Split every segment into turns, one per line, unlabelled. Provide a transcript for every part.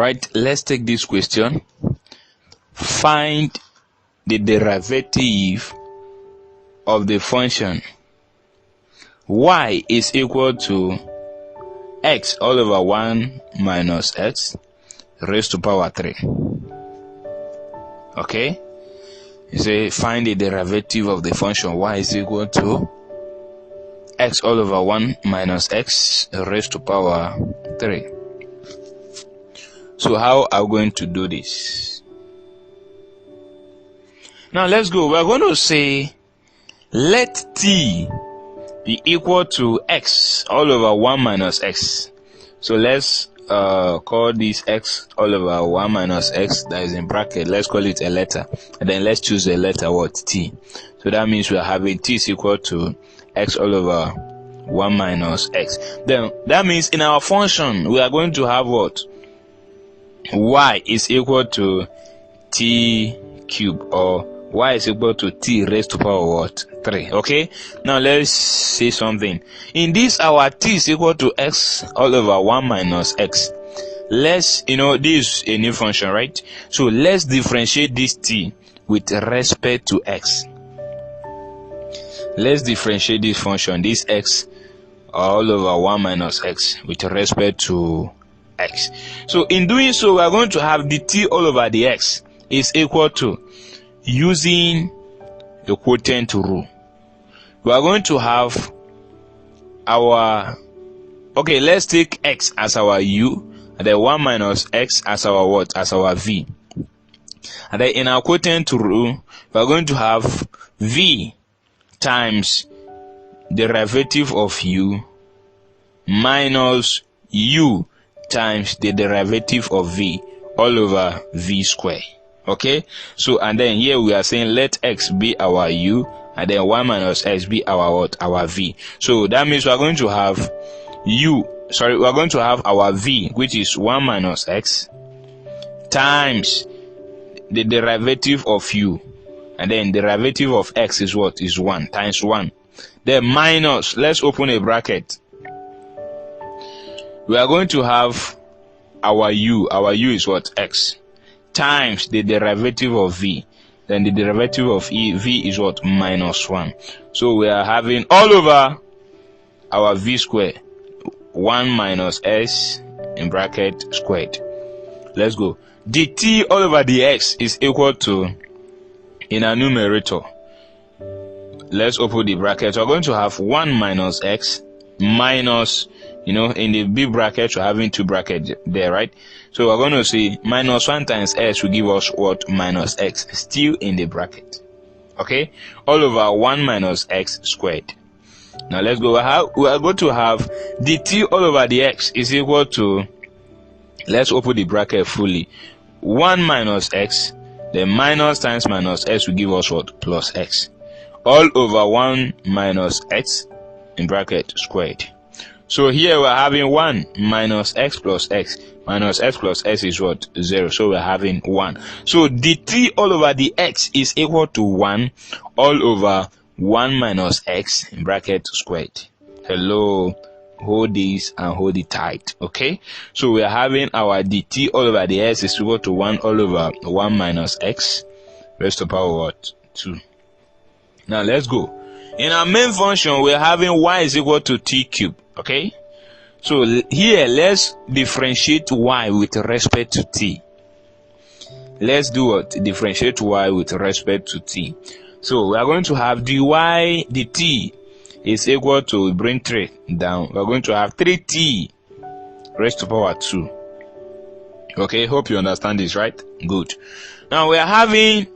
Alright, let's take this question. Find the derivative of the function y is equal to x all over 1 minus x raised to power 3. Okay? You say find the derivative of the function y is equal to x all over 1 minus x raised to power 3. So how are we going to do this? Now let's go. We're going to say let t be equal to x all over 1 minus x. So let's call this x all over 1 minus x that is in bracket. Let's call it a letter, and then let's choose a letter what? T. So that means we are having t is equal to x all over 1 minus x. Then that means in our function we are going to have what? Y is equal to t cube, or y is equal to t raised to power what? 3. Okay, now let's say something. In this, our t is equal to x all over 1 minus x. Let's, this is a new function, right? So let's differentiate this t with respect to x. Let's differentiate this function, this x all over 1 minus x, with respect to x. So in doing so, we are going to have the t all over the x is equal to, using the quotient rule, we are going to have our, okay, let's take x as our u, and then 1 minus x as our what? As our v. And then in our quotient rule, we are going to have v times derivative of u minus u times the derivative of v all over v square. Okay, so and then here we are saying let x be our u, and then 1 minus x be our what? Our v. So that means we are going to have we are going to have our v, which is 1 minus x times the derivative of u, and then derivative of x is what? Is 1 times 1. Then minus, let's open a bracket. We are going to have our u is what? X, times the derivative of v, then the derivative of v is what? Minus 1. So we are having all over our v square, 1 minus s in bracket squared. Let's go. The t all over the x is equal to, in our numerator, let's open the bracket. We're going to have 1 minus x minus, in the big bracket we're having 2 brackets there, right? So we're going to say minus 1 times s will give us what? Minus x, still in the bracket. Okay, all over 1 minus x squared. Now let's go. We are going to have the t all over the x is equal to, let's open the bracket fully, 1 minus x, then minus times minus x will give us what? Plus x, all over 1 minus x in bracket squared. So here we're having 1 minus x plus x. Minus x plus x is what? 0. So we're having 1. So the t all over the x is equal to 1 all over 1 minus x in bracket squared. Hello, hold this and hold it tight. Okay, so we are having our dt all over the x is equal to 1 all over 1 minus x raised to power what? 2. Now let's go. In our main function, we are having y is equal to t cube. Okay, so here let's differentiate y with respect to t. Let's do what? Differentiate y with respect to t. So we are going to have dy dt is equal to, we bring 3 down, we are going to have 3t raised to power 2. Okay, hope you understand this, right? Good. Now we are having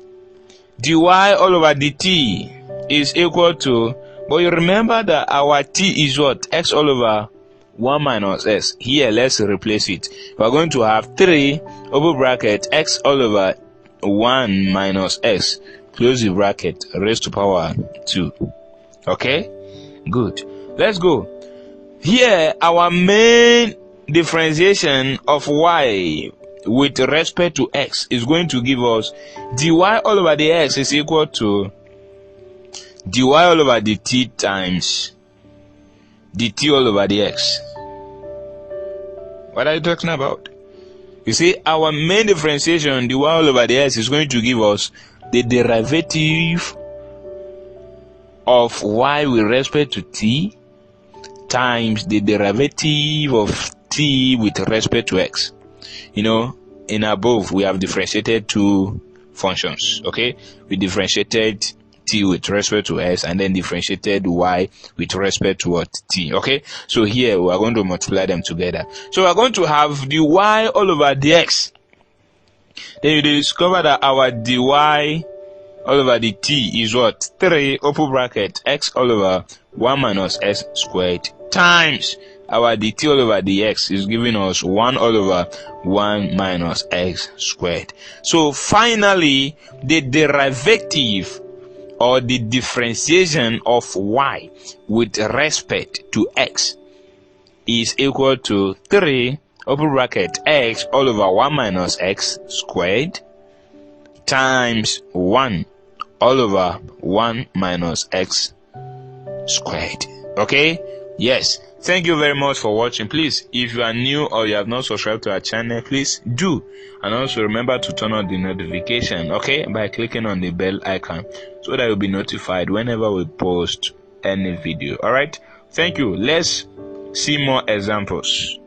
dy all over dt is equal to, but you remember that our t is what? X all over 1 minus s. Here let's replace it. We are going to have 3 open bracket x all over 1 minus s close the bracket raised to power 2. Okay, good. Let's go. Here our main differentiation of y with respect to x is going to give us dy all over the x is equal to dy all over dt times dt all over the x. What are you talking about? You see, our main differentiation, the y all over the x, is going to give us the derivative of y with respect to t times the derivative of t with respect to x. You know, in above we have differentiated two functions. Okay, we differentiated t with respect to s and then differentiated y with respect to what? T. Okay, so here we are going to multiply them together. So we are going to have the y all over the x. Then you discover that our dy all over the t is what? 3 open bracket x all over 1 minus s squared times our dt all over the x is giving us 1 all over 1 minus x squared. So finally, the derivative or the differentiation of y with respect to x is equal to 3 open bracket x all over 1 minus x squared times 1 all over 1 minus x squared. Okay, yes, thank you very much for watching. Please, if you are new or you have not subscribed to our channel, please do, and also remember to turn on the notification, okay, by clicking on the bell icon so that you'll be notified whenever we post any video. All right, thank you. Let's see more examples.